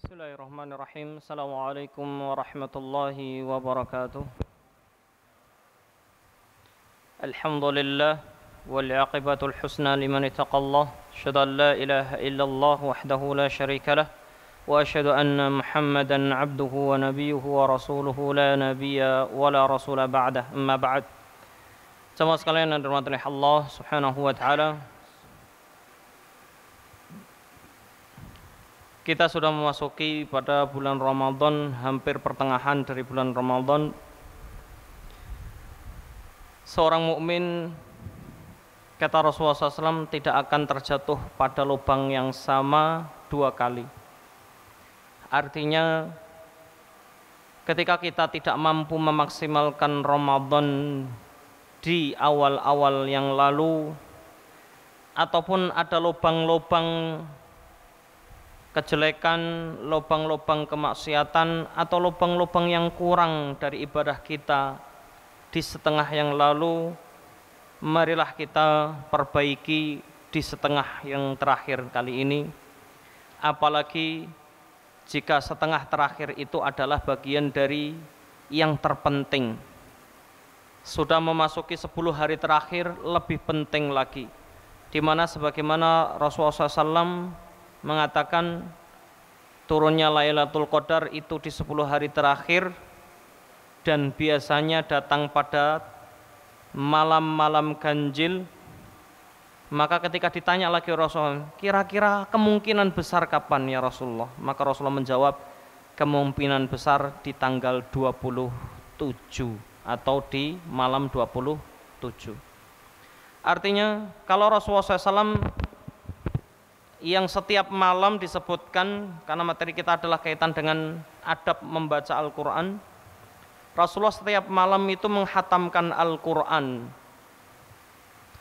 Bismillahirrahmanirrahim. Assalamualaikum warahmatullahi wabarakatuh. Alhamdulillah wal aqibatul husna liman ittaqallah. Asyhadu an la ilaha illallah wahdahu la syarika lah wa asyhadu anna Muhammadan abduhu wa nabiyyuhu wa rasuluhu la nabiyya wa la rasula ba'dah. Amma ba'd. Jemaah sekalian yang dirahmati Allah Subhanahu wa taala. Kita sudah memasuki pada bulan Ramadan, hampir pertengahan dari bulan Ramadan. Seorang mukmin, kata Rasulullah SAW, tidak akan terjatuh pada lubang yang sama dua kali. Artinya, ketika kita tidak mampu memaksimalkan Ramadan di awal-awal yang lalu, ataupun ada lubang-lubang kejelekan, lubang-lubang kemaksiatan, atau lubang-lubang yang kurang dari ibadah kita di setengah yang lalu, marilah kita perbaiki di setengah yang terakhir kali ini. Apalagi jika setengah terakhir itu adalah bagian dari yang terpenting. Sudah memasuki 10 hari terakhir, lebih penting lagi, di mana sebagaimana Rasulullah SAW mengatakan turunnya Lailatul Qadar itu di 10 hari terakhir, dan biasanya datang pada malam-malam ganjil. Maka ketika ditanya lagi Rasulullah, kira-kira kemungkinan besar kapan ya Rasulullah? Maka Rasulullah menjawab, kemungkinan besar di tanggal 27 atau di malam 27. Artinya kalau Rasulullah SAW yang setiap malam disebutkan, karena materi kita adalah kaitan dengan adab membaca Al-Quran, Rasulullah setiap malam itu menghatamkan Al-Quran.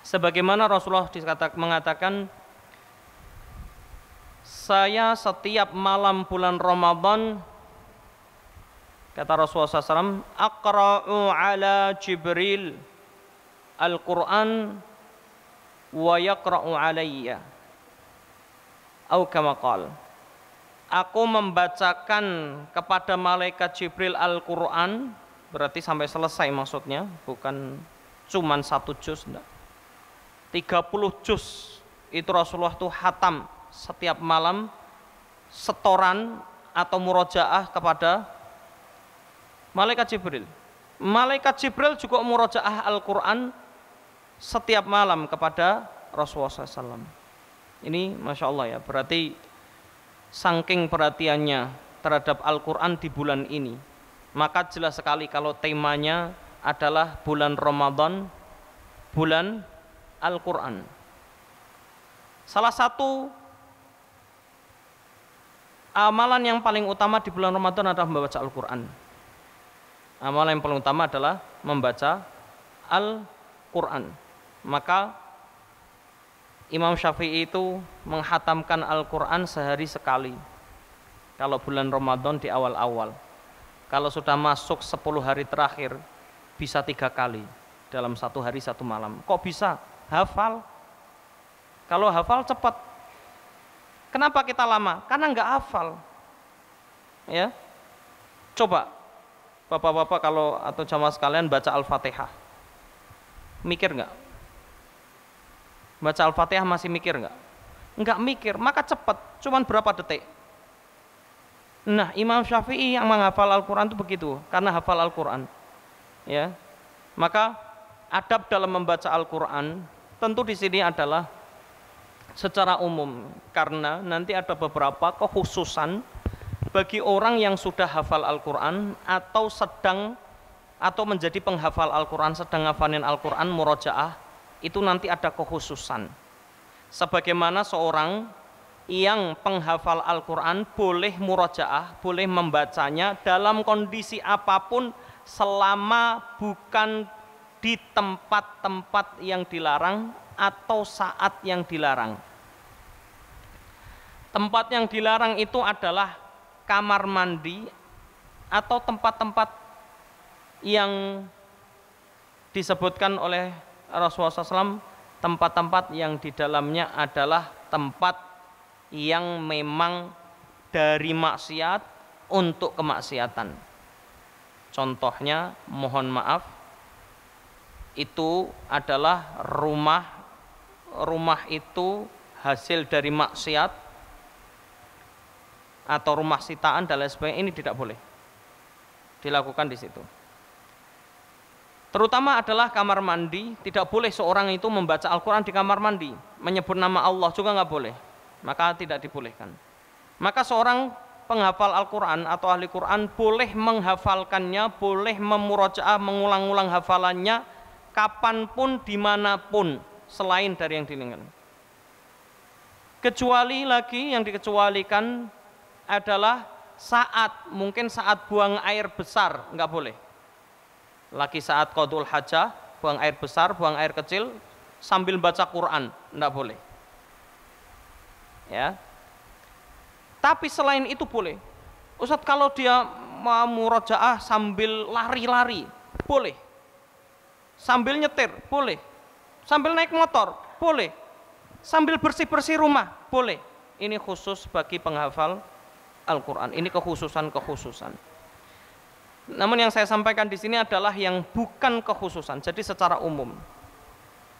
Sebagaimana Rasulullah mengatakan, saya setiap malam bulan Ramadan, kata Rasulullah SAW, aqra'u ala Jibril Al-Quran wa yaqra'u alayya. Au kama qala, aku membacakan kepada malaikat Jibril Al-Quran, berarti sampai selesai maksudnya, bukan cuman 1 juz, enggak. 30 juz itu Rasulullah tuh hatam setiap malam, setoran atau murojaah kepada malaikat Jibril. Malaikat Jibril juga murojaah Al-Quran setiap malam kepada Rasulullah SAW. Ini Masya Allah ya, berarti saking perhatiannya terhadap Al-Quran di bulan ini, maka jelas sekali kalau temanya adalah bulan Ramadan, bulan Al-Quran. Salah satu amalan yang paling utama di bulan Ramadan adalah membaca Al-Quran. Amalan yang paling utama adalah membaca Al-Quran. Maka Imam Syafi'i itu menghatamkan Al-Quran sehari sekali kalau bulan Ramadan di awal-awal. Kalau sudah masuk 10 hari terakhir, bisa 3 kali dalam 1 hari 1 malam. Kok bisa? Hafal. Kalau hafal cepat. Kenapa kita lama? Karena nggak hafal. Ya, coba bapak-bapak kalau atau jamaah sekalian baca Al-Fatihah, mikir nggak? Baca Al-Fatihah masih mikir nggak? Nggak mikir, maka cepat, cuman berapa detik. Nah, Imam Syafi'i yang menghafal Al-Quran itu begitu, karena hafal Al-Quran. Ya, maka adab dalam membaca Al-Quran tentu di sini adalah secara umum, karena nanti ada beberapa kekhususan bagi orang yang sudah hafal Al-Quran atau sedang atau menjadi penghafal Al-Quran, sedang ngafalin Al-Quran murojaah. Itu nanti ada kekhususan. Sebagaimana seorang yang penghafal Al-Quran boleh murojaah, boleh membacanya dalam kondisi apapun selama bukan di tempat-tempat yang dilarang atau saat yang dilarang. Tempat yang dilarang itu adalah kamar mandi atau tempat-tempat yang disebutkan oleh Rasulullah SAW, tempat-tempat yang di dalamnya adalah tempat yang memang dari maksiat untuk kemaksiatan. Contohnya, mohon maaf, itu adalah rumah itu hasil dari maksiat atau rumah sitaan dan lain sebagainya, ini tidak boleh dilakukan di situ. Terutama adalah kamar mandi, tidak boleh seorang itu membaca Al-Quran di kamar mandi, menyebut nama Allah juga nggak boleh, maka tidak dibolehkan. Maka seorang penghafal Al-Quran atau ahli Quran boleh menghafalkannya, boleh memurojaah, mengulang-ulang hafalannya kapanpun, dimanapun, selain dari yang diinginkan. Kecuali lagi yang dikecualikan adalah mungkin saat buang air besar, nggak boleh. Lagi saat qadul hajah, buang air besar, buang air kecil, sambil baca Quran, nggak boleh. Ya. Tapi selain itu boleh. Ustadz, kalau dia mau murojaah sambil lari-lari, boleh. Sambil nyetir, boleh. Sambil naik motor, boleh. Sambil bersih-bersih rumah, boleh. Ini khusus bagi penghafal Al-Quran. Ini kekhususan. Namun yang saya sampaikan di sini adalah yang bukan kekhususan, jadi secara umum.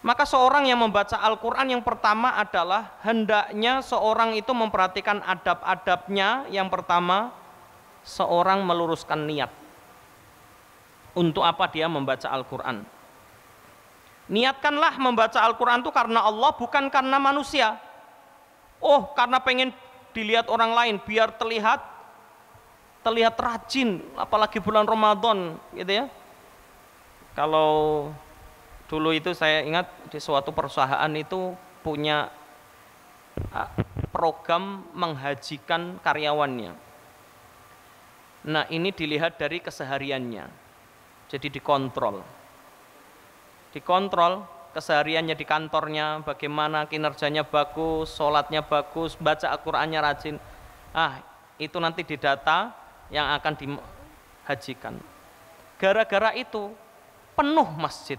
Maka seorang yang membaca Al-Quran yang pertama adalah hendaknya seorang itu memperhatikan adab-adabnya. Yang pertama, seorang meluruskan niat. Untuk apa dia membaca Al-Quran? Niatkanlah membaca Al-Quran itu karena Allah, bukan karena manusia. Oh, karena pengen dilihat orang lain, biar terlihat rajin, apalagi bulan Ramadan, gitu ya. Kalau dulu itu saya ingat di suatu perusahaan itu punya program menghajikan karyawannya. Nah, ini dilihat dari kesehariannya. Jadi dikontrol kesehariannya di kantornya, bagaimana kinerjanya bagus, sholatnya bagus, baca Al-Qur'annya rajin. Itu nanti didata yang akan dihajikan. Gara-gara itu penuh masjid.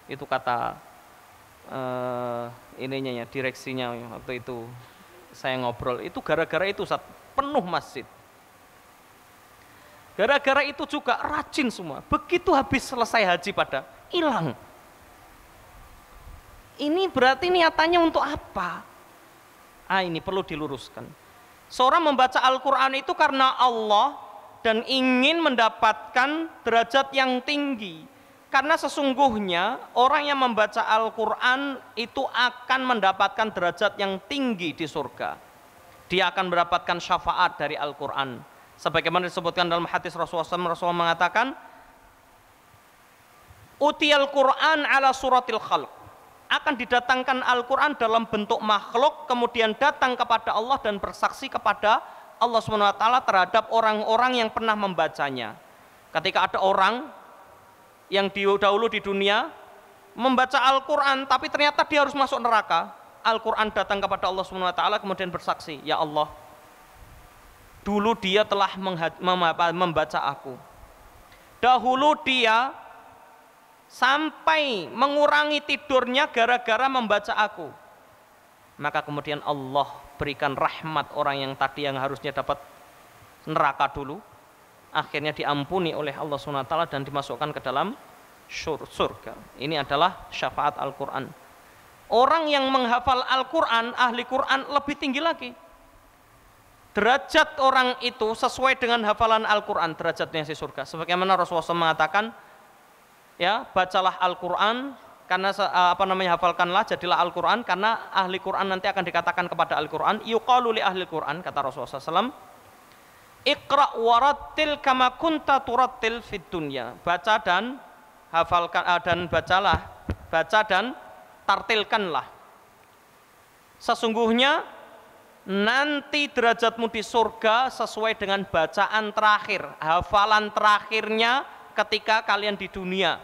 Itu kata direksinya waktu itu saya ngobrol. Itu gara-gara itu penuh masjid. Gara-gara itu juga rajin semua. Begitu habis selesai haji pada hilang. Ini berarti niatannya untuk apa? Ini perlu diluruskan. Seorang membaca Al-Quran itu karena Allah dan ingin mendapatkan derajat yang tinggi. Karena sesungguhnya orang yang membaca Al-Quran itu akan mendapatkan derajat yang tinggi di surga. Dia akan mendapatkan syafaat dari Al-Quran. Sebagaimana disebutkan dalam hadis Rasulullah SAW, Rasulullah mengatakan, Utiyal Quran ala suratil khalq. Akan didatangkan Al-Quran dalam bentuk makhluk, kemudian datang kepada Allah dan bersaksi kepada Allah SWT terhadap orang-orang yang pernah membacanya. Ketika ada orang yang dahulu di dunia membaca Al-Quran, tapi ternyata dia harus masuk neraka, Al-Quran datang kepada Allah SWT kemudian bersaksi, ya Allah, dulu dia telah membaca aku. Dahulu dia sampai mengurangi tidurnya gara-gara membaca aku. Maka kemudian Allah berikan rahmat orang yang tadi yang harusnya dapat neraka dulu, akhirnya diampuni oleh Allah SWT dan dimasukkan ke dalam surga. Ini adalah syafaat Al-Quran. Orang yang menghafal Al-Quran, ahli Quran, lebih tinggi lagi. Derajat orang itu sesuai dengan hafalan Al-Quran, derajatnya di surga. Sebagaimana Rasulullah SAW mengatakan, ya, bacalah Al-Quran, karena hafalkanlah, jadilah Al-Quran, karena ahli Quran nanti akan dikatakan kepada Al-Quran, yuqalu li ahli Quran, kata Rasulullah SAW, Iqra' warattil kama kunta turattil fid dunya. Baca dan hafalkan, dan baca dan tartilkanlah. Sesungguhnya nanti derajatmu di surga sesuai dengan bacaan terakhir, hafalan terakhirnya ketika kalian di dunia.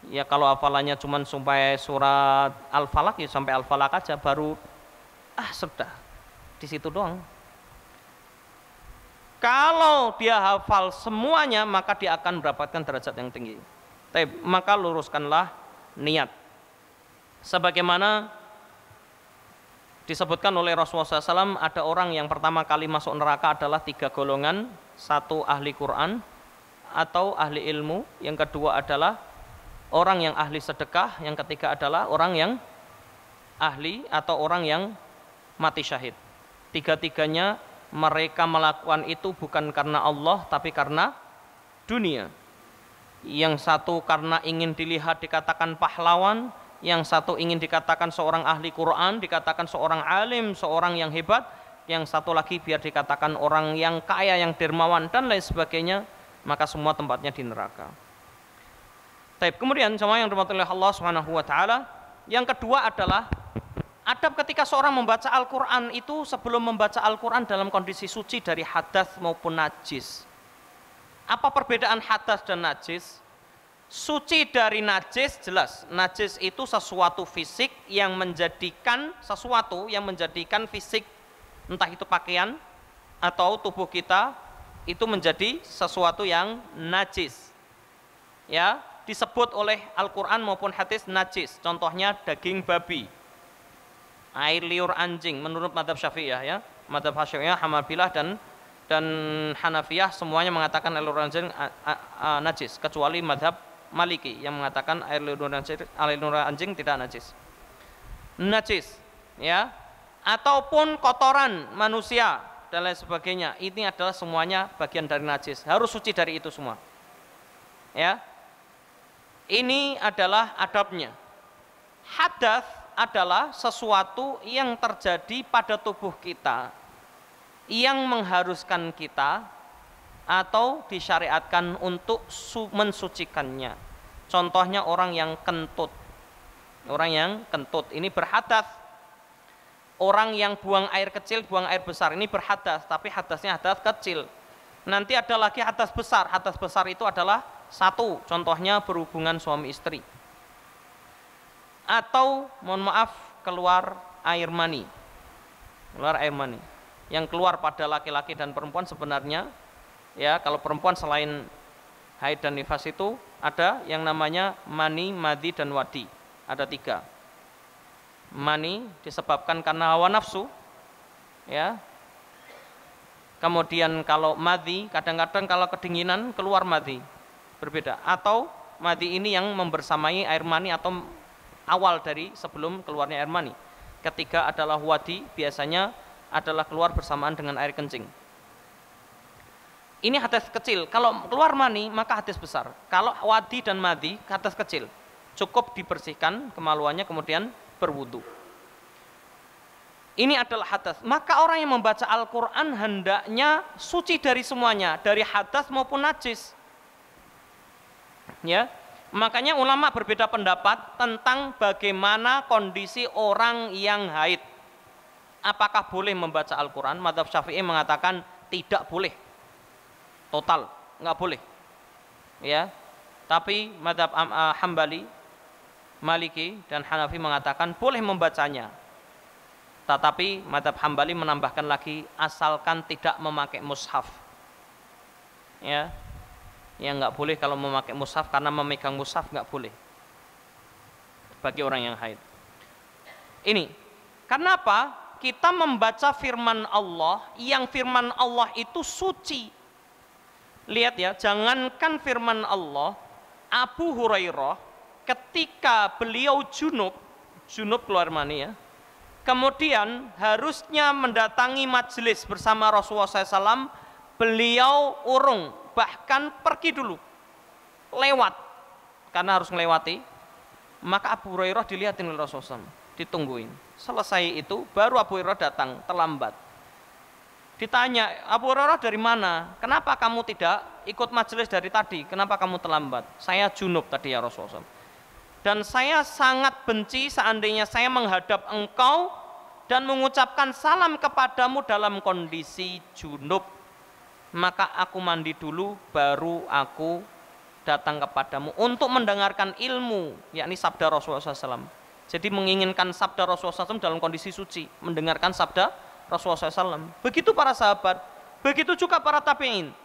Ya, kalau hafalannya cuma sampai surat Al-Falaq, ya sampai Al-Falaq aja, baru sudah di situ doang. Kalau dia hafal semuanya, maka dia akan mendapatkan derajat yang tinggi. Maka luruskanlah niat. Sebagaimana Disebutkan oleh Rasulullah SAW ada orang yang pertama kali masuk neraka adalah 3 golongan. Satu, ahli Quran atau ahli ilmu. Yang kedua adalah orang yang ahli sedekah. Yang ketiga adalah orang yang ahli atau orang yang mati syahid. Tiga-tiganya mereka melakukan itu bukan karena Allah tapi karena dunia. Yang satu karena ingin dilihat dikatakan pahlawan, yang satu ingin dikatakan seorang ahli Quran, dikatakan seorang alim, seorang yang hebat, yang satu lagi biar dikatakan orang yang kaya, yang dermawan dan lain sebagainya, maka semua tempatnya di neraka. Baik, kemudian jemaah yang dirahmati oleh Allah Subhanahu wa taala, yang kedua adalah adab ketika seorang membaca Al-Qur'an itu sebelum membaca Al-Qur'an dalam kondisi suci dari hadas maupun najis. Apa perbedaan hadas dan najis? Suci dari najis jelas. Najis itu sesuatu fisik yang menjadikan fisik, entah itu pakaian atau tubuh kita itu menjadi sesuatu yang najis. Ya, disebut oleh Al-Qur'an maupun hadis najis. Contohnya daging babi, air liur anjing menurut mazhab Syafi'iyah ya. Mazhab Syafi'iyah, Hanabilah dan Hanafiyah semuanya mengatakan air liur anjing najis, kecuali mazhab Maliki yang mengatakan air liur anjing tidak najis. Najis, ya, ataupun kotoran manusia dan lain sebagainya. Ini adalah semuanya bagian dari najis. Harus suci dari itu semua. Ya. Ini adalah adabnya. Hadas adalah sesuatu yang terjadi pada tubuh kita yang mengharuskan kita atau disyariatkan untuk mensucikannya. Contohnya orang yang kentut. Orang yang kentut ini berhadas. Orang yang buang air kecil, buang air besar ini berhadas, tapi hadasnya hadas kecil. Nanti ada lagi hadas besar. Hadas besar itu adalah satu, contohnya berhubungan suami istri. Atau mohon maaf keluar air mani. Keluar air mani. Yang keluar pada laki-laki dan perempuan sebenarnya ya, kalau perempuan selain haid dan nifas itu ada yang namanya mani, madhi, dan wadi. Ada 3. Mani disebabkan karena hawa nafsu, ya. Kemudian kalau madhi, kadang-kadang kalau kedinginan keluar madhi, berbeda. Atau madhi ini yang membersamai air mani atau awal dari sebelum keluarnya air mani. Ketiga adalah wadi, biasanya adalah keluar bersamaan dengan air kencing. Ini hadas kecil. Kalau keluar mani maka hadas besar. Kalau wadi dan madhi hadas kecil. Cukup dibersihkan kemaluannya kemudian berwudu. Ini adalah hadas. Maka orang yang membaca Al-Qur'an hendaknya suci dari semuanya, dari hadas maupun najis. Ya. Makanya ulama berbeda pendapat tentang bagaimana kondisi orang yang haid. Apakah boleh membaca Al-Qur'an? Mazhab Syafi'i mengatakan tidak boleh. Total, nggak boleh, ya. Tapi mazhab Hambali, Maliki dan Hanafi mengatakan boleh membacanya. Tetapi mazhab Hambali menambahkan lagi asalkan tidak memakai mushaf. Ya, yang nggak boleh kalau memakai mushaf karena memegang mushaf nggak boleh bagi orang yang haid. Ini, kenapa kita membaca firman Allah yang firman Allah itu suci? Lihat ya, jangankan firman Allah, Abu Hurairah ketika beliau junub keluar mani ya, kemudian harusnya mendatangi majelis bersama Rasulullah SAW, beliau urung, bahkan pergi dulu, lewat, karena harus melewati, maka Abu Hurairah dilihatin oleh Rasulullah SAW, ditungguin. Selesai itu baru Abu Hurairah datang, terlambat. Ditanya, Abu Hurairah dari mana? Kenapa kamu tidak ikut majelis dari tadi? Kenapa kamu terlambat? Saya junub tadi ya Rasulullah. Dan saya sangat benci seandainya saya menghadap engkau dan mengucapkan salam kepadamu dalam kondisi junub. Maka aku mandi dulu baru aku datang kepadamu untuk mendengarkan ilmu, yakni sabda Rasulullah SAW. Jadi menginginkan sabda Rasulullah SAW dalam kondisi suci, mendengarkan sabda Rasulullah SAW. Begitu para sahabat, begitu juga para tabi'in.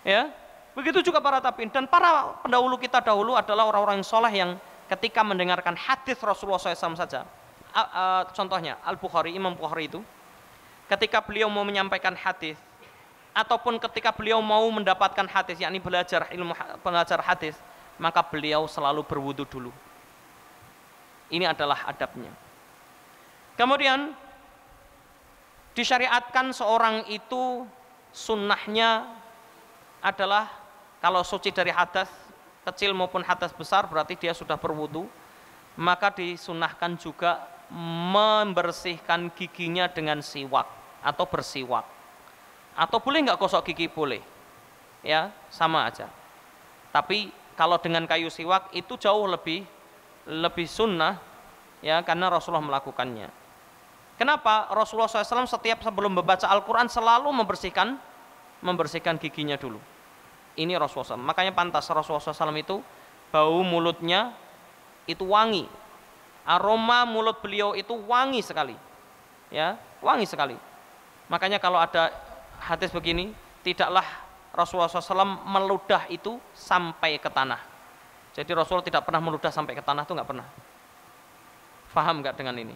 Ya, begitu juga para tabi'in dan para pendahulu kita dahulu adalah orang-orang yang soleh yang ketika mendengarkan hadis Rasulullah SAW saja, contohnya Al-Bukhari, Imam Bukhari itu ketika beliau mau menyampaikan hadis ataupun ketika beliau mau mendapatkan hadis, yakni belajar hadis, maka beliau selalu berwudu dulu. Ini adalah adabnya. Kemudian disyariatkan seorang itu sunnahnya adalah kalau suci dari hadas kecil maupun hadas besar berarti dia sudah berwudu, maka disunnahkan juga membersihkan giginya dengan siwak atau bersiwak. Atau boleh nggak gosok gigi? Boleh, ya sama aja. Tapi kalau dengan kayu siwak itu jauh lebih sunnah, ya karena Rasulullah melakukannya. Kenapa? Rasulullah SAW setiap sebelum membaca Al-Quran selalu membersihkan giginya dulu. Ini Rasulullah SAW. Makanya pantas Rasulullah SAW itu bau mulutnya itu wangi, aroma mulut beliau itu wangi sekali, ya wangi sekali. Makanya kalau ada hadis begini, tidaklah Rasulullah SAW meludah itu sampai ke tanah. Jadi Rasulullah tidak pernah meludah sampai ke tanah, itu nggak pernah. Faham nggak dengan ini?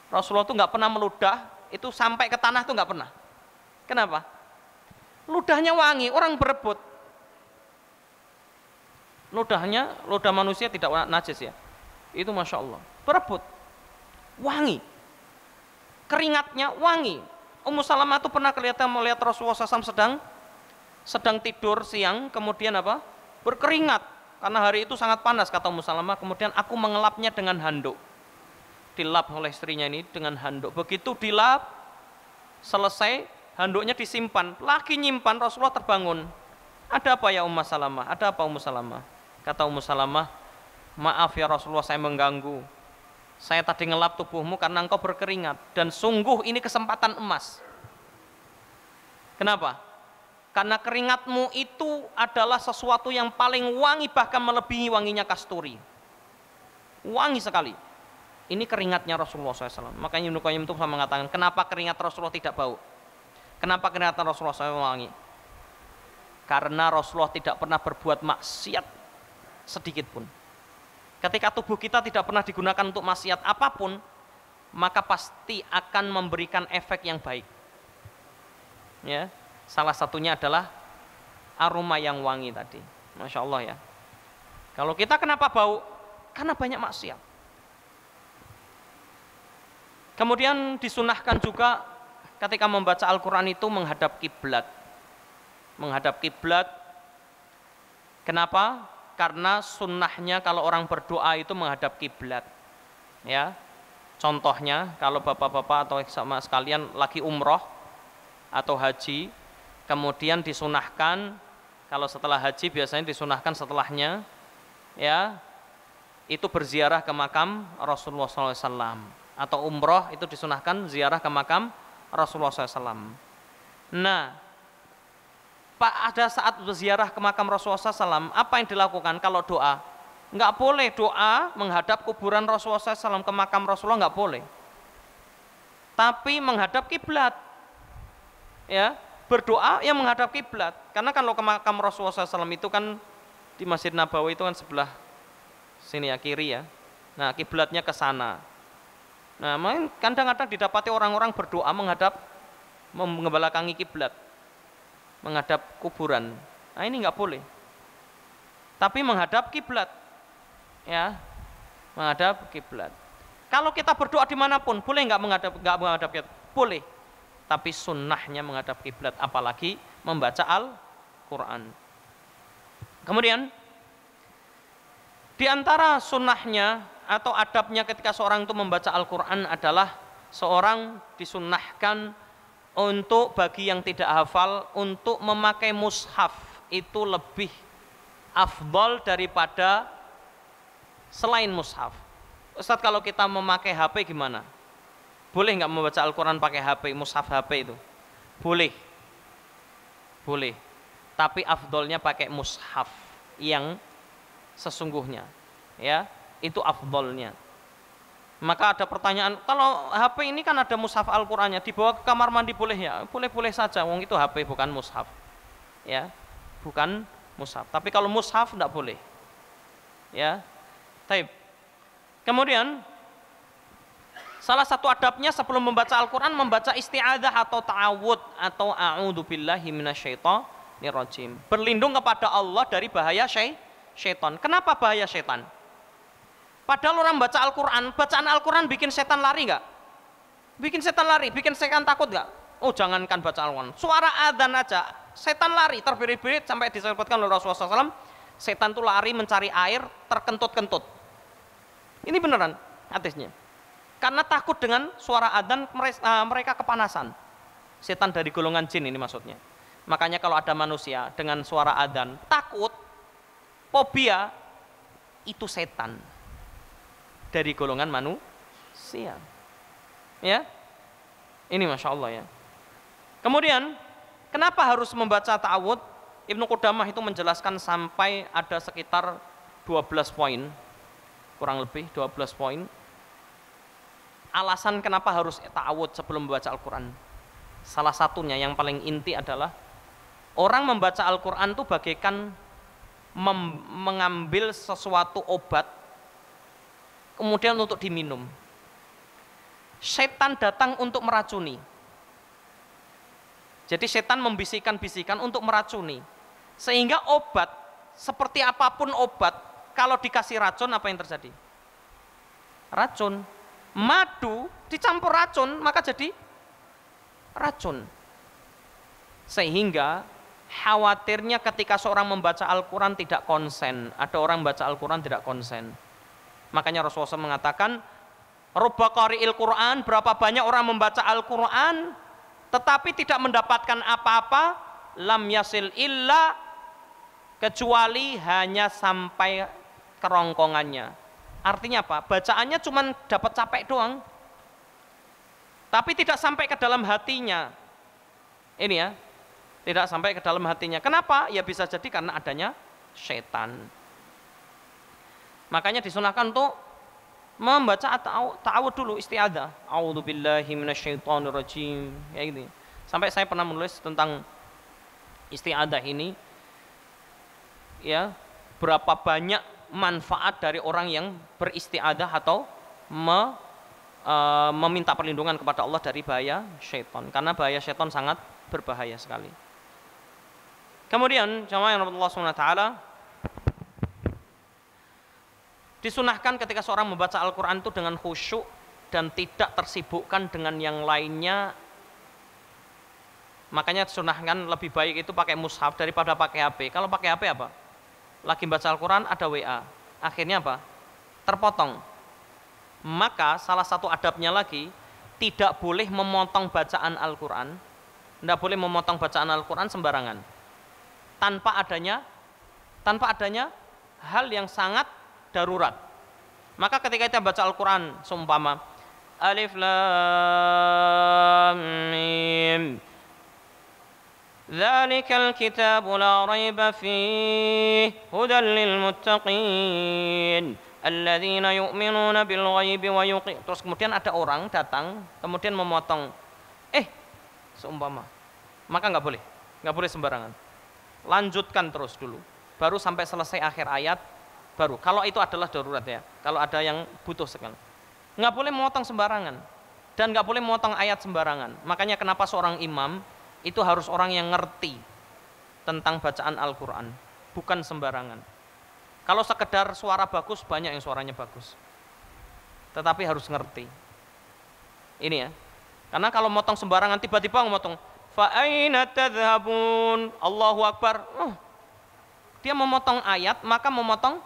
Rasulullah itu nggak pernah meludah itu sampai ke tanah, itu nggak pernah. Kenapa? Ludahnya wangi, orang berebut. Ludah manusia tidak najis ya. Itu Masya Allah, berebut, wangi, keringatnya wangi. Ummu Salamah itu pernah kelihatan melihat Rasulullah SAW sedang tidur siang, kemudian apa? Berkeringat, karena hari itu sangat panas kata Ummu Salamah. Kemudian aku mengelapnya dengan handuk, dilap oleh istrinya ini dengan handuk. Begitu dilap, selesai, handuknya disimpan, lagi nyimpan, Rasulullah terbangun. Ada apa ya Ummu Salamah? Ada apa Ummu Salamah? Kata Ummu Salamah, maaf ya Rasulullah, saya mengganggu. Saya tadi ngelap tubuhmu karena engkau berkeringat, dan sungguh ini kesempatan emas. Kenapa? Karena keringatmu itu adalah sesuatu yang paling wangi, bahkan melebihi wanginya kasturi. Wangi sekali. Ini keringatnya Rasulullah SAW. Makanya Ibnu Qayyim itu mengatakan, kenapa keringat Rasulullah tidak bau? Kenapa keringat Rasulullah SAW wangi? Karena Rasulullah tidak pernah berbuat maksiat sedikit pun. Ketika tubuh kita tidak pernah digunakan untuk maksiat apapun, maka pasti akan memberikan efek yang baik. Ya, salah satunya adalah aroma yang wangi tadi. Masya Allah ya. Kalau kita kenapa bau? Karena banyak maksiat. Kemudian disunahkan juga ketika membaca Al-Quran itu menghadap kiblat. Menghadap kiblat. Kenapa? Karena sunnahnya kalau orang berdoa itu menghadap kiblat. Ya, contohnya kalau bapak-bapak atau sama sekalian lagi umroh atau haji, kemudian disunahkan kalau setelah haji biasanya disunahkan setelahnya, ya, itu berziarah ke makam Rasulullah SAW. Atau umroh itu disunahkan ziarah ke makam Rasulullah SAW. Nah, ada saat berziarah ke makam Rasulullah SAW, apa yang dilakukan kalau doa? Nggak boleh doa menghadap kuburan Rasulullah SAW, ke makam Rasulullah nggak boleh. Tapi menghadap kiblat, ya berdoa yang menghadap kiblat. Karena kalau ke makam Rasulullah SAW itu kan di Masjid Nabawi itu kan sebelah sini ya, kiri ya. Nah kiblatnya ke sana. Nah kadang-kadang didapati orang-orang berdoa menghadap membelakangi kiblat, menghadap kuburan. Nah ini nggak boleh. Tapi menghadap kiblat, ya, menghadap kiblat. Kalau kita berdoa dimanapun, boleh nggak menghadap kiblat? Boleh. Tapi sunnahnya menghadap kiblat, apalagi membaca Al-Quran. Kemudian di antara sunnahnya atau adabnya ketika seorang itu membaca Al-Quran adalah seorang disunnahkan untuk bagi yang tidak hafal untuk memakai mushaf, itu lebih afdol daripada selain mushaf. Ustadz, kalau kita memakai HP gimana? Boleh nggak membaca Al-Quran pakai HP, mushaf HP itu? Boleh. Boleh. Tapi afdolnya pakai mushaf yang sesungguhnya, ya, itu afdolnya. Maka ada pertanyaan, kalau HP ini kan ada mushaf Al-Qur'annya, dibawa ke kamar mandi boleh ya? Boleh-boleh saja, wong itu HP bukan mushaf. Ya, bukan mushaf. Tapi kalau mushaf tidak boleh. Ya. Taib. Kemudian Salah satu adabnya sebelum membaca Al-Quran, membaca isti'adzah atau ta'awud atau a'udzubillahi minasyaitonirrajim. Berlindung kepada Allah dari bahaya syaitan. Kenapa bahaya syaitan? Padahal orang baca Al-Quran, bacaan Al-Quran bikin setan lari nggak? Bikin setan lari, bikin setan takut nggak? Oh, jangankan baca Al-Quran, suara adzan aja, setan lari, terbirit-birit, sampai disebutkan oleh Rasulullah SAW, setan tuh lari mencari air, terkentut-kentut. Ini beneran hadisnya. Karena takut dengan suara adzan, mereka kepanasan. Setan dari golongan jin ini maksudnya. Makanya kalau ada manusia dengan suara adzan takut, fobia, itu setan dari golongan manusia. Ya, ini masya Allah ya. Kemudian, kenapa harus membaca ta'awud? Ibnu Qudamah itu menjelaskan sampai ada sekitar 12 poin, kurang lebih 12 poin. Alasan kenapa harus ta'awud sebelum membaca Al-Quran. Salah satunya yang paling inti adalah orang membaca Al-Quran itu bagaikan mengambil sesuatu obat kemudian untuk diminum. Setan datang untuk meracuni. Jadi setan membisikkan-bisikan untuk meracuni. Sehingga obat, seperti apapun obat, kalau dikasih racun apa yang terjadi? Racun. Madu dicampur racun maka jadi racun. Sehingga khawatirnya ketika seorang membaca Al-Quran tidak konsen. Ada orang membaca Al-Quran tidak konsen. Makanya Rasulullah SAW mengatakan, rubba qari'il Quran, berapa banyak orang membaca Al-Quran tetapi tidak mendapatkan apa-apa, lam yasil illa, kecuali hanya sampai kerongkongannya. Artinya apa? Bacaannya cuma dapat capek doang, tapi tidak sampai ke dalam hatinya. Ini ya, tidak sampai ke dalam hatinya. Kenapa? Ya bisa jadi karena adanya setan. Makanya disunahkan untuk membaca ta'awud dulu, isti'adzah. A'udzubillahi minasyaitonirrajim. Ya gitu. Sampai saya pernah menulis tentang isti'adzah ini. Ya, berapa banyak manfaat dari orang yang beristi'adzah atau meminta perlindungan kepada Allah dari bahaya syaitan. Karena bahaya syaitan sangat berbahaya sekali. Kemudian jamaah yang Allah SWT, disunahkan ketika seorang membaca Al-Quran itu dengan khusyuk dan tidak tersibukkan dengan yang lainnya. Makanya disunahkan lebih baik itu pakai mushaf daripada pakai HP. Kalau pakai HP apa? Lagi baca Al-Quran ada WA, akhirnya apa? Terpotong. Maka salah satu adabnya lagi, tidak boleh memotong bacaan Al-Quran. Tidak boleh memotong bacaan Al-Quran sembarangan, tanpa adanya hal yang sangat darurat. Maka ketika kita baca Al-Quran, seumpama Alif Lam Mim, Dzalikal kitabu la raiba fihi hudan lil muttaqin alladzina yu'minuna bil ghaibi wa yuqim. Terus kemudian ada orang datang kemudian memotong seumpama, maka nggak boleh sembarangan. Lanjutkan terus dulu, baru sampai selesai akhir ayat, baru. Kalau itu adalah darurat ya, kalau ada yang butuh sekali, nggak boleh memotong sembarangan dan nggak boleh memotong ayat sembarangan. Makanya kenapa seorang imam itu harus orang yang ngerti tentang bacaan Al-Quran, bukan sembarangan. Kalau sekedar suara bagus, banyak yang suaranya bagus, tetapi harus ngerti. Ini ya, karena kalau motong sembarangan, tiba-tiba ngomong fa aina tadhhabun, Allahu Akbar, dia memotong ayat, maka memotong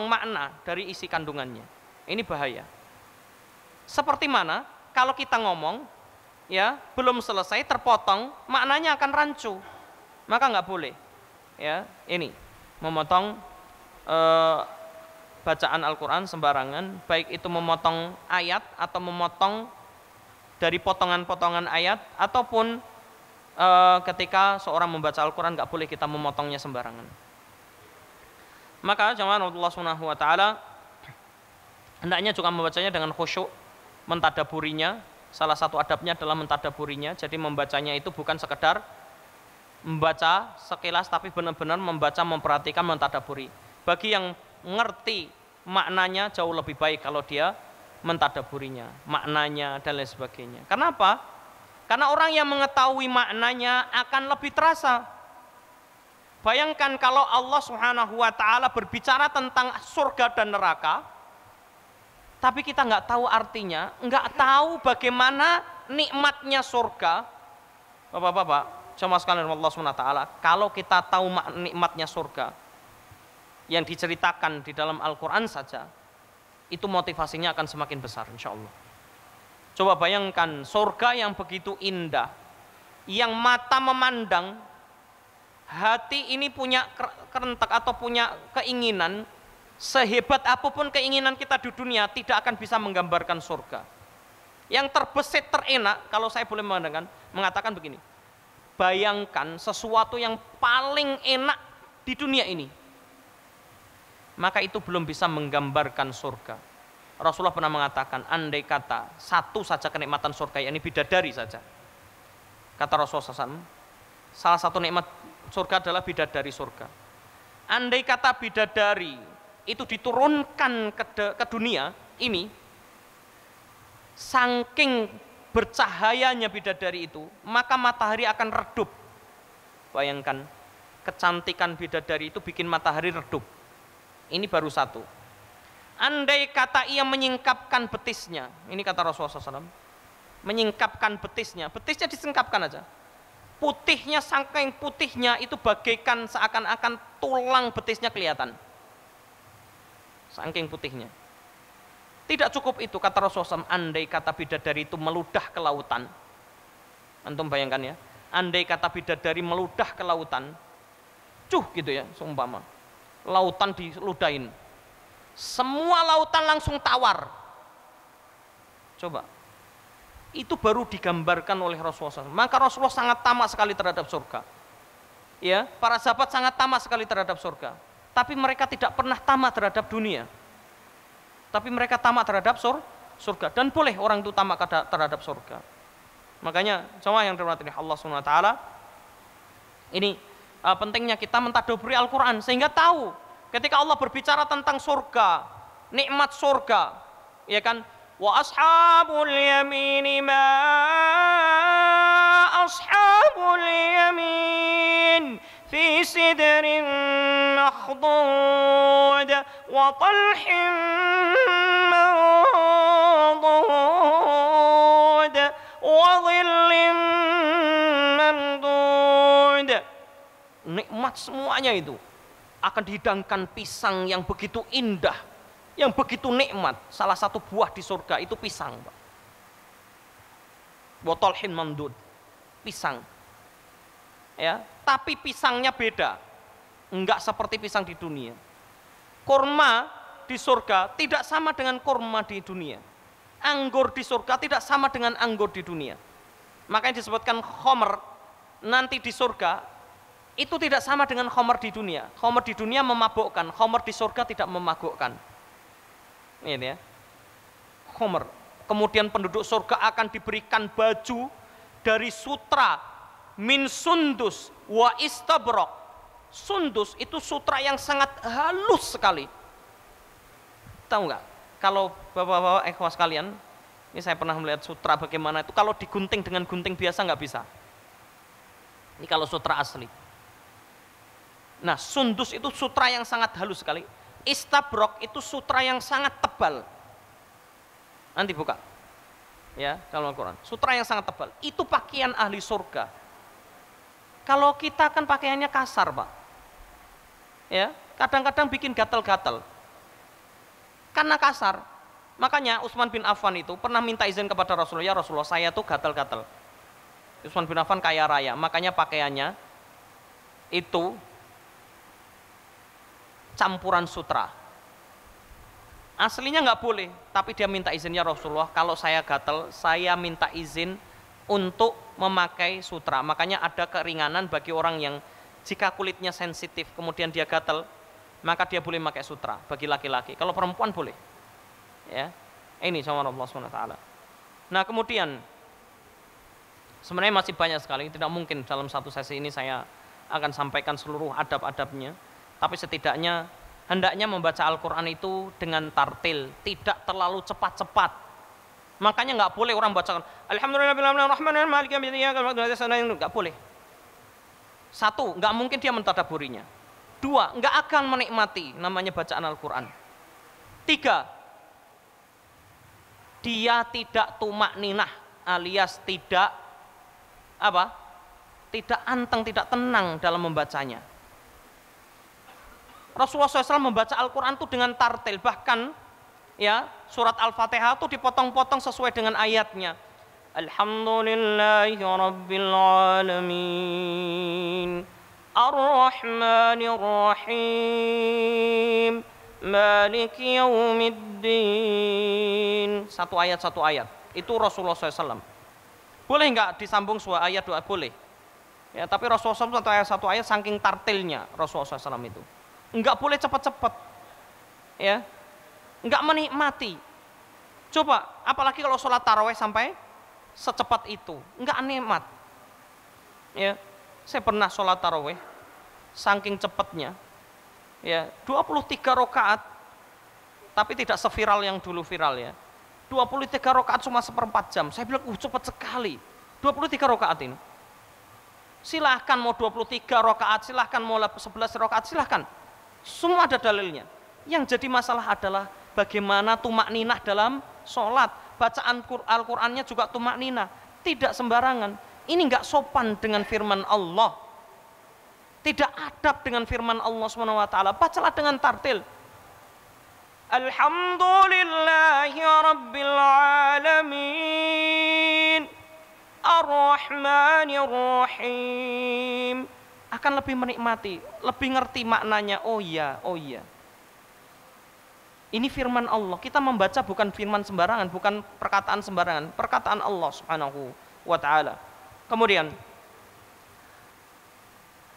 makna dari isi kandungannya. Ini bahaya. Seperti mana kalau kita ngomong ya belum selesai terpotong, maknanya akan rancu, maka nggak boleh ya ini memotong bacaan Al-Quran sembarangan, baik itu memotong ayat atau memotong dari potongan-potongan ayat, ataupun ketika seorang membaca Al-Quran nggak boleh kita memotongnya sembarangan. Maka jamaah Allah Subhanahu wa taala hendaknya juga membacanya dengan khusyuk, mentadaburinya. Salah satu adabnya adalah mentadaburinya. Jadi membacanya itu bukan sekedar membaca sekilas, tapi benar-benar membaca, memperhatikan, mentadaburi. Bagi yang ngerti maknanya jauh lebih baik kalau dia mentadaburinya, maknanya dan lain sebagainya. Kenapa? Karena orang yang mengetahui maknanya akan lebih terasa. Bayangkan kalau Allah Subhanahu wa taala berbicara tentang surga dan neraka, tapi kita nggak tahu artinya, nggak tahu bagaimana nikmatnya surga. Bapak-bapak, jamaah sekalian Allah Subhanahu wa taala, kalau kita tahu nikmatnya surga yang diceritakan di dalam Al-Qur'an saja, itu motivasinya akan semakin besar insya Allah. Coba bayangkan surga yang begitu indah, yang mata memandang, hati ini punya kerentak atau punya keinginan, sehebat apapun keinginan kita di dunia tidak akan bisa menggambarkan surga. Yang terbesit terenak, kalau saya boleh mengatakan begini, bayangkan sesuatu yang paling enak di dunia ini, maka itu belum bisa menggambarkan surga. Rasulullah pernah mengatakan, andai kata satu saja kenikmatan surga, yakni bidadari saja, kata Rasulullah SAW, salah satu nikmat surga adalah bidadari surga. Andai kata bidadari itu diturunkan ke dunia ini, saking bercahayanya bidadari itu, maka matahari akan redup. Bayangkan, kecantikan bidadari itu bikin matahari redup. Ini baru satu. Andai kata ia menyingkapkan betisnya, ini kata Rasulullah SAW, menyingkapkan betisnya disingkapkan aja. Putihnya, saking putihnya itu bagaikan seakan-akan tulang betisnya kelihatan. Saking putihnya. Tidak cukup itu, kata Rasulullah SAW, andai kata bidadari itu meludah ke lautan. Antum bayangkan ya, andai kata bidadari meludah ke lautan, gitu ya, seumpama. Lautan diludahin. Semua lautan langsung tawar. Coba. Itu baru digambarkan oleh Rasulullah SAW. Maka Rasulullah sangat tamak sekali terhadap surga. Ya, para sahabat sangat tamak sekali terhadap surga. Tapi mereka tidak pernah tamak terhadap dunia. Tapi mereka tamak terhadap surga. Dan boleh orang itu tamak terhadap surga. Makanya, semua yang dirahmati Allah Subhanahu wa taala, ini pentingnya kita mentadaburi Al-Qur'an sehingga tahu ketika Allah berbicara tentang surga, nikmat surga, ya kan? Wa ashabul yamini ma ashabul yamin fi sidrin makhdud wa talhin mandud wa dhillin mamdud. Nikmat semuanya itu akan dihidangkan pisang yang begitu indah, yang begitu nikmat. Salah satu buah di surga itu pisang, Pak. Botolhin mamdud, pisang. Ya, tapi pisangnya beda. Enggak seperti pisang di dunia. Kurma di surga tidak sama dengan kurma di dunia. Anggur di surga tidak sama dengan anggur di dunia. Makanya disebutkan khomer nanti di surga itu tidak sama dengan khamar di dunia. Khamar di dunia memabukkan, khamar di surga tidak memabukkan. Ini ya. Khamar. Kemudian penduduk surga akan diberikan baju dari sutra min sundus wa istabrok. Sundus itu sutra yang sangat halus sekali. Tahu nggak? Kalau bapak-bapak ikhwas sekalian, ini saya pernah melihat sutra bagaimana itu kalau digunting dengan gunting biasa nggak bisa. Ini kalau sutra asli. Nah, sundus itu sutra yang sangat halus sekali. Istabrok itu sutra yang sangat tebal. Nanti buka. Ya, dalam Al-Qur'an. Sutra yang sangat tebal. Itu pakaian ahli surga. Kalau kita kan pakaiannya kasar, Pak. Ya, kadang-kadang bikin gatal-gatal. Karena kasar. Makanya Utsman bin Affan itu pernah minta izin kepada Rasulullah, ya Rasulullah, saya tuh gatal-gatal. Utsman bin Affan kaya raya, makanya pakaiannya itu campuran sutra. Aslinya nggak boleh, tapi dia minta izinnya Rasulullah, kalau saya gatal, saya minta izin untuk memakai sutra. Makanya ada keringanan bagi orang yang jika kulitnya sensitif, kemudian dia gatal, maka dia boleh memakai sutra bagi laki-laki. Kalau perempuan boleh. Ya, ini sama Allah SWT. Nah, kemudian sebenarnya masih banyak sekali, tidak mungkin dalam satu sesi ini saya akan sampaikan seluruh adab-adabnya. Tapi setidaknya hendaknya membaca Al-Quran itu dengan tartil, tidak terlalu cepat-cepat. Makanya nggak boleh orang bacakan Alhamdulillahirrahmanirrahim maliki yaumiddin, nggak boleh. Satu, nggak mungkin dia mentadaburinya. Dua, nggak akan menikmati namanya bacaan Al-Quran. Tiga, dia tidak tumak ninah, alias tidak apa? Tidak anteng, tidak tenang dalam membacanya. Rasulullah SAW membaca Al-Quran itu dengan tartil, bahkan ya surat Al-Fatihah itu dipotong-potong sesuai dengan ayatnya. Alhamdulillahi Rabbil Alamin Ar-Rahmanir Rahim Maliki Yaumiddin. Satu ayat itu Rasulullah SAW. Boleh nggak disambung sebuah ayat doa? Boleh ya, tapi Rasulullah SAW satu ayat saking tartilnya Rasulullah SAW itu. Enggak boleh cepat-cepat ya, enggak menikmati. Coba apalagi kalau sholat tarawih sampai secepat itu, enggak nikmat ya. Saya pernah sholat tarawih saking cepatnya ya, 23 rakaat, tapi tidak seviral yang dulu viral ya. 23 rakaat cuma 1/4 jam. Saya bilang cepat sekali 23 rakaat ini. Silahkan mau 23 rakaat, silahkan mau 11 rakaat, silahkan. Semua ada dalilnya. Yang jadi masalah adalah bagaimana tumak ninah dalam sholat. Bacaan Al-Qur'annya juga tumak ninah, tidak sembarangan. Ini enggak sopan dengan firman Allah, tidak adab dengan firman Allah SWT. Bacalah dengan tartil. Alhamdulillahi Rabbil Alamin Ar-Rahmanir Rahim. Akan lebih menikmati, lebih ngerti maknanya. Oh iya. Ini firman Allah. Kita membaca bukan firman sembarangan, bukan perkataan sembarangan, perkataan Allah Subhanahu wa taala. Kemudian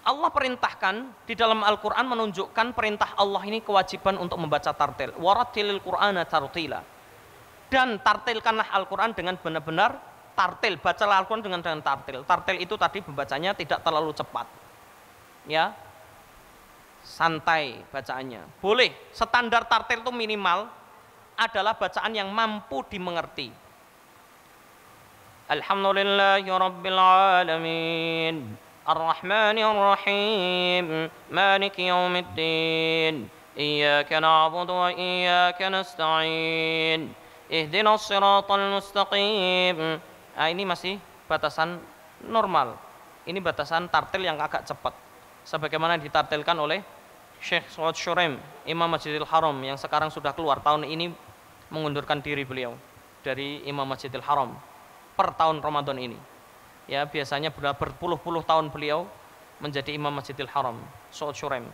Allah perintahkan di dalam Al-Qur'an, menunjukkan perintah Allah ini kewajiban untuk membaca tartil. Warattilil Qur'ana tartila. Dan tartilkanlah Al-Qur'an dengan benar-benar tartil. Bacalah Al-Qur'an dengan tartil. Tartil itu tadi membacanya tidak terlalu cepat. Ya, santai bacaannya. Boleh, standar tartil itu minimal adalah bacaan yang mampu dimengerti. Alhamdulillahi Rabbil Alamin Ar-Rahmanir Rahim Maliki Yaumiddin Iyyaka na'budu wa iyyaka nasta'in Ihdinas siratal mustaqim. Ini masih batasan normal. Ini batasan tartil yang agak cepat, sebagaimana ditartilkan oleh Syekh Suad Syurem, Imam Masjidil Haram, yang sekarang sudah keluar. Tahun ini mengundurkan diri beliau dari Imam Masjidil Haram per tahun Ramadan ini. Ya, biasanya berpuluh-puluh tahun beliau menjadi Imam Masjidil Haram, Suad Syurem.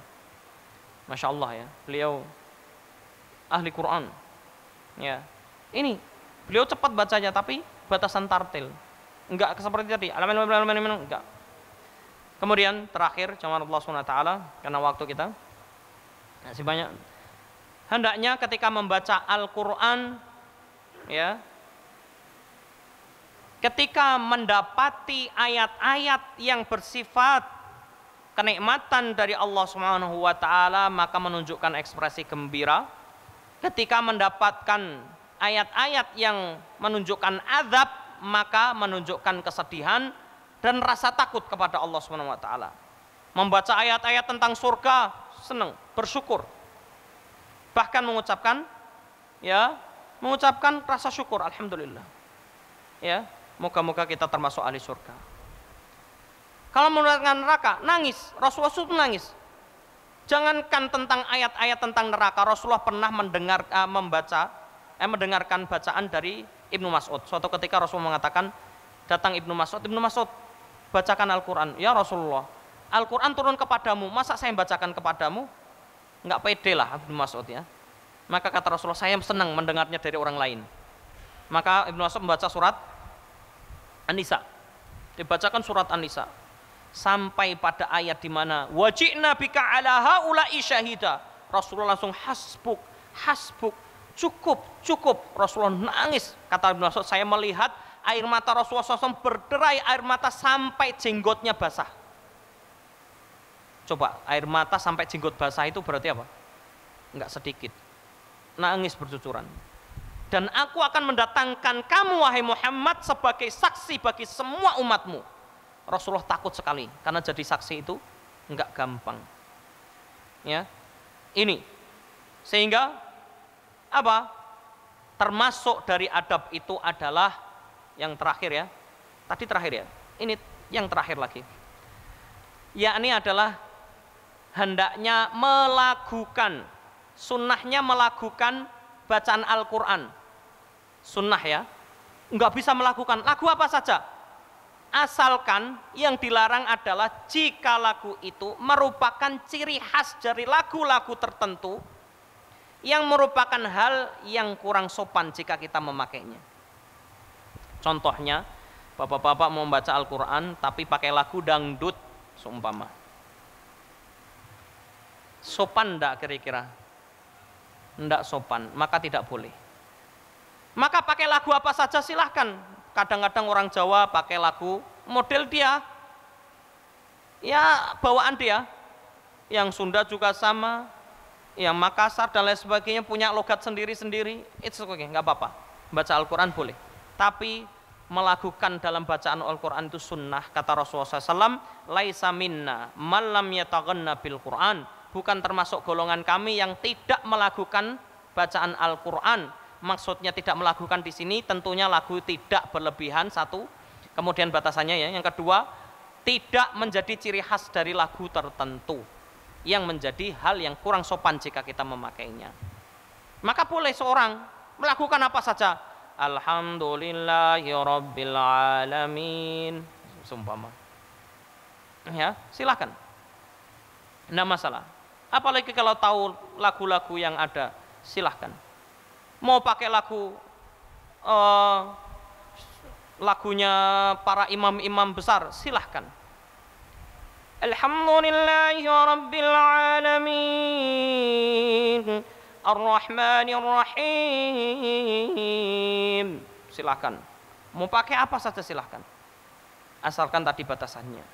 Masya Allah ya, beliau ahli Quran. Ya, ini beliau cepat bacanya, tapi batasan tartil. Enggak seperti tadi, enggak. Kemudian terakhir, jamaah Allah SWT, karena waktu kita masih banyak, hendaknya ketika membaca Al-Quran ya, ketika mendapati ayat-ayat yang bersifat kenikmatan dari Allah Subhanahu wa taala, maka menunjukkan ekspresi gembira. Ketika mendapatkan ayat-ayat yang menunjukkan azab, maka menunjukkan kesedihan dan rasa takut kepada Allah Subhanahu wa taala. Membaca ayat-ayat tentang surga, senang, bersyukur. Bahkan mengucapkan rasa syukur, alhamdulillah. Ya, moga-moga kita termasuk ahli surga. Kalau mendapatkan neraka, nangis. Rasulullah itu nangis. Jangankan tentang ayat-ayat tentang neraka, Rasulullah pernah mendengarkan bacaan dari Ibnu Mas'ud. Suatu ketika Rasulullah mengatakan, datang Ibnu Mas'ud, bacakan Al-Quran. Ya Rasulullah, Al-Quran turun kepadamu, masa saya bacakan kepadamu? Enggak pede lah Ibnu Mas'ud ya. Maka kata Rasulullah, saya senang mendengarnya dari orang lain. Maka Ibnu Mas'ud membaca surat An-Nisa. Dibacakan surat An-Nisa sampai pada ayat di mana wajibna bika ala haula'i syahida. Rasulullah langsung hasbuk, cukup. Rasulullah nangis. Kata Ibnu Mas'ud, saya melihat air mata Rasulullah SAW berderai air mata sampai jenggotnya basah. Coba, air mata sampai jenggot basah itu berarti apa? enggak sedikit. Nangis bercucuran. Dan aku akan mendatangkan kamu wahai Muhammad sebagai saksi bagi semua umatmu. Rasulullah takut sekali karena jadi saksi itu enggak gampang. Ya. Ini sehingga apa? Termasuk dari adab itu adalah yang terakhir ya. Tadi terakhir ya. Ini yang terakhir lagi. Yakni adalah hendaknya melakukan sunnahnya melakukan bacaan Al-Quran. Sunnah ya. Enggak bisa melakukan lagu apa saja. Asalkan yang dilarang adalah jika lagu itu merupakan ciri khas dari lagu-lagu tertentu yang merupakan hal yang kurang sopan jika kita memakainya. Contohnya, bapak-bapak mau membaca Al-Quran tapi pakai lagu dangdut seumpama. Sopan enggak kira-kira? Enggak sopan, maka tidak boleh. Maka pakai lagu apa saja silahkan. Kadang-kadang orang Jawa pakai lagu model dia, ya bawaan dia. Yang Sunda juga sama, yang Makassar dan lain sebagainya punya logat sendiri-sendiri. It's okay, nggak apa-apa. Baca Al-Quran boleh. Tapi melakukan dalam bacaan Al-Quran itu sunnah. Kata Rasulullah SAW, laisa minna malam yataghanna bil Quran. Bukan termasuk golongan kami yang tidak melakukan bacaan Al-Quran. Maksudnya tidak melakukan di sini tentunya lagu tidak berlebihan satu. Kemudian batasannya ya. Yang kedua, tidak menjadi ciri khas dari lagu tertentu yang menjadi hal yang kurang sopan jika kita memakainya. Maka boleh seorang melakukan apa saja. Alhamdulillahirabbil alamin. Sumpama. Ya, silakan. Enggak masalah. Apalagi kalau tahu lagu-lagu yang ada, silahkan. Mau pakai lagunya para imam-imam besar, silahkan. Alhamdulillahirabbil alamin Ar-Rahmanir Rahim. Silahkan. Mau pakai apa saja silahkan. Asalkan tadi batasannya.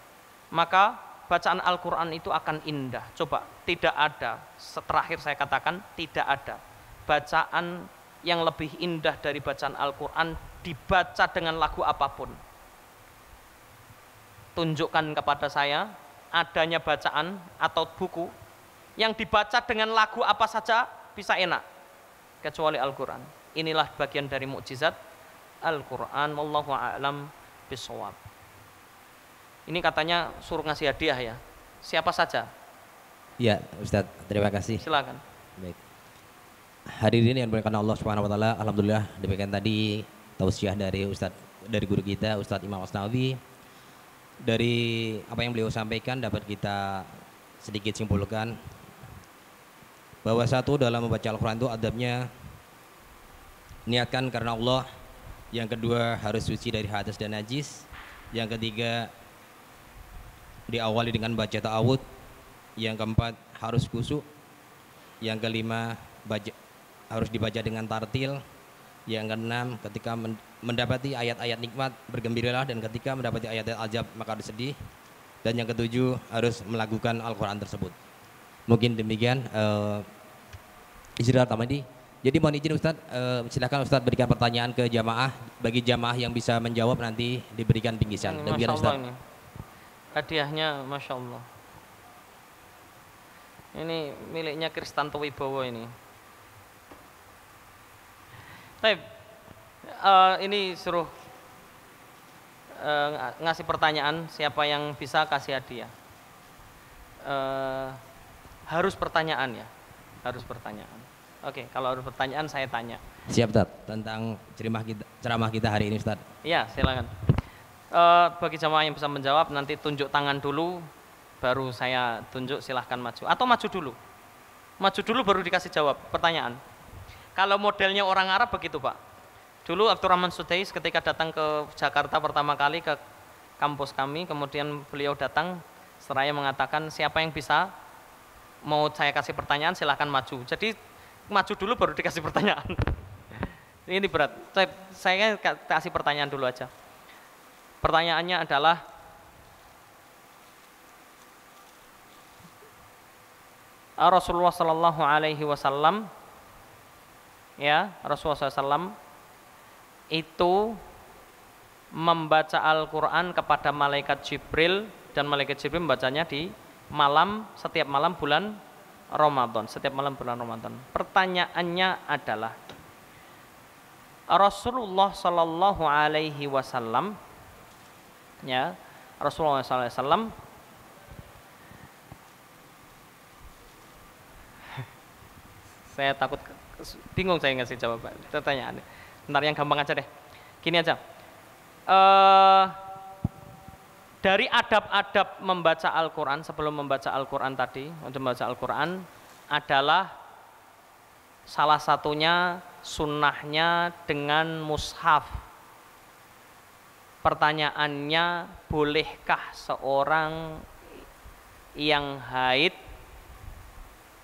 Maka bacaan Al-Quran itu akan indah. Coba, tidak ada, terakhir saya katakan, tidak ada bacaan yang lebih indah dari bacaan Al-Quran dibaca dengan lagu apapun. Tunjukkan kepada saya adanya bacaan atau buku yang dibaca dengan lagu apa saja bisa enak, kecuali Al-Quran. Inilah bagian dari mukjizat Al-Quran. Wallahu a'lam bishawab. Ini katanya suruh ngasih hadiah ya. Siapa saja? Ya, Ustadz, terima kasih. Silakan. Baik. Hadirin yang dimuliakan Allah Subhanahu wa taala, alhamdulillah demikian tadi tausiah dari dari guru kita Ustadz Imam Asnawi. Dari apa yang beliau sampaikan dapat kita sedikit simpulkan bahwa satu, dalam membaca Al-Qur'an itu adabnya niatkan karena Allah. Yang kedua, harus suci dari hadas dan najis. Yang ketiga, diawali dengan baca ta'awud. Yang keempat, harus khusyuk. Yang kelima, harus dibaca dengan tartil. Yang keenam, ketika mendapati ayat-ayat nikmat bergembiralah, dan ketika mendapati ayat-ayat azab maka harus sedih. Dan yang ketujuh, harus melakukan Al-Quran tersebut. Mungkin demikian istirahat tadi. Jadi mohon izin Ustadz, silakan Ustadz berikan pertanyaan ke jamaah. Bagi jamaah yang bisa menjawab nanti diberikan bingkisan. Demikian Ustadz. Ini hadiahnya Masya Allah. Ini miliknya Kristanto Wibowo ini. Baik, ini suruh ngasih pertanyaan, siapa yang bisa kasih hadiah. Harus pertanyaan ya, harus pertanyaan. Oke, kalau harus pertanyaan saya tanya. Siap Ustadz, tentang ceramah kita hari ini Ustadz. Iya, silakan. Bagi jamaah yang bisa menjawab nanti tunjuk tangan dulu, baru saya tunjuk, silahkan maju. Atau maju dulu baru dikasih jawab pertanyaan. Kalau modelnya orang Arab begitu Pak. Dulu Abdurrahman Sudais ketika datang ke Jakarta pertama kali ke kampus kami, kemudian beliau datang seraya mengatakan siapa yang bisa mau saya kasih pertanyaan silahkan maju. Jadi maju dulu baru dikasih pertanyaan. Ini berat. Saya kasih pertanyaan dulu aja. Pertanyaannya adalah, Rasulullah Sallallahu Alaihi Wasallam, ya Rasulullah SAW itu membaca Al-Quran kepada malaikat Jibril, dan malaikat Jibril membacanya di setiap malam bulan Ramadan, setiap malam bulan Ramadan. Pertanyaannya adalah, Rasulullah Sallallahu Alaihi Wasallam, ya Rasulullah SAW saya takut bingung saya ngasih jawaban pertanyaan. Bentar, yang gampang aja deh. Gini aja. Dari adab-adab membaca Al-Quran, sebelum membaca Al-Quran tadi, untuk membaca Al-Quran adalah salah satunya sunnahnya dengan mushaf. Pertanyaannya, bolehkah seorang yang haid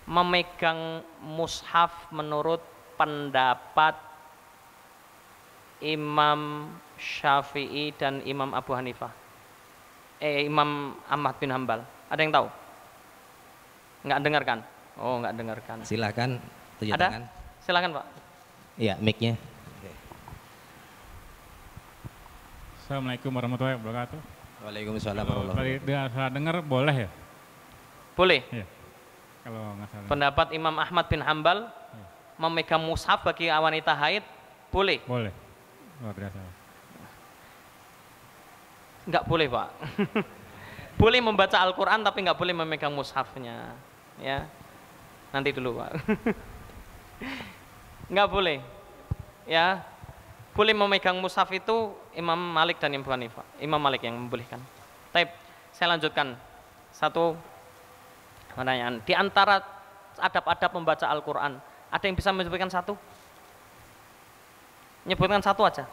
memegang mushaf menurut pendapat Imam Syafi'i dan Imam Abu Hanifah? Imam Ahmad bin Hambal. Ada yang tahu? Enggak dengarkan? Oh, enggak dengarkan. Silakan tunjuk Ada? tangan. Silakan, Pak. Iya, mic-nya. Assalamualaikum warahmatullahi wabarakatuh. Waalaikumsalam Kalau warahmatullahi tadi saya dengar boleh ya? Boleh. Iya. Kalau nggak salah. Pendapat Imam Ahmad bin Hambal memegang mushaf bagi wanita haid boleh. Boleh. Luar biasa. Enggak boleh, Pak. Boleh membaca Al-Quran tapi enggak boleh memegang mushafnya, ya. Nanti dulu, Pak. Enggak boleh, ya. Boleh memegang mushaf itu Imam Malik dan Imam Hanifah. Imam Malik yang membolehkan. Baik, saya lanjutkan satu pertanyaan. Di antara adab-adab membaca Al-Quran, ada yang bisa menyebutkan satu? Nyebutkan satu aja.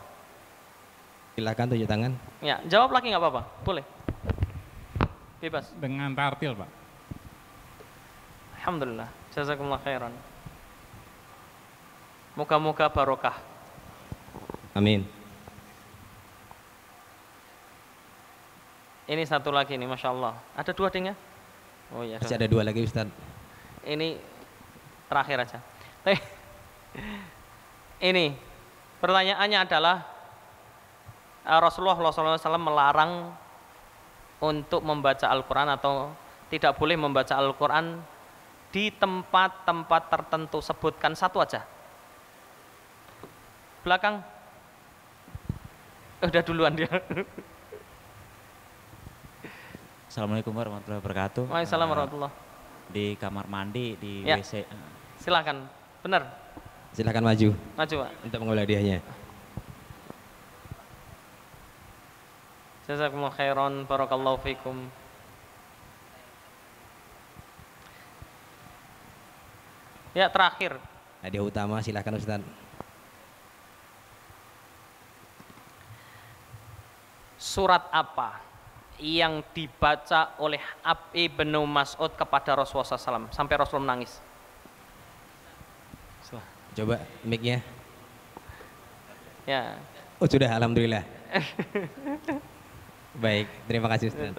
Silakan tunjuk tangan. Ya, jawab lagi nggak apa-apa, boleh. Bebas. Dengan tartil, Pak. Alhamdulillah, jazakumullah khairan. Moga-moga barokah. Amin. Ini satu lagi nih, Masya Allah. Ada dua dingnya? Oh iya. Masih ada dua lagi, Ustaz. Ini terakhir aja. Ini pertanyaannya adalah, Rasulullah SAW melarang untuk membaca Al-Quran atau tidak boleh membaca Al-Quran di tempat-tempat tertentu. Sebutkan satu aja. Belakang. Udah duluan dia. Assalamualaikum warahmatullahi wabarakatuh. Waalaikumsalam warahmatullahi. Di kamar mandi, di Ya. WC. Silakan. Benar. Silakan maju Maju, Pak. untuk mengambil hadiahnya. Jazakumullah khairan, barakallahu fikum. Ya, terakhir. Hadiah utama silakan, Ustaz. Surat apa yang dibaca oleh Ibnu Mas'ud kepada Rasulullah SAW sampai Rasul menangis? Coba mic-nya. Ya. Oh, sudah, alhamdulillah. Baik, terima kasih, Ustaz.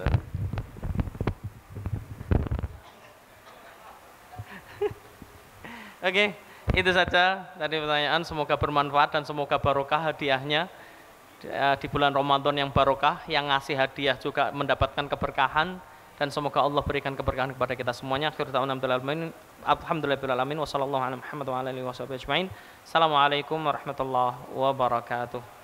Oke, itu saja tadi pertanyaan. Semoga bermanfaat dan semoga barokah hadiahnya di bulan Ramadan yang barokah. Yang ngasih hadiah juga mendapatkan keberkahan, dan semoga Allah berikan keberkahan kepada kita semuanya. Akhir ta'ala alhamdulillahirabbil alamin wa sallallahu ala Muhammad wa ala alihi wasallam ajmain. Assalamualaikum warahmatullahi wabarakatuh.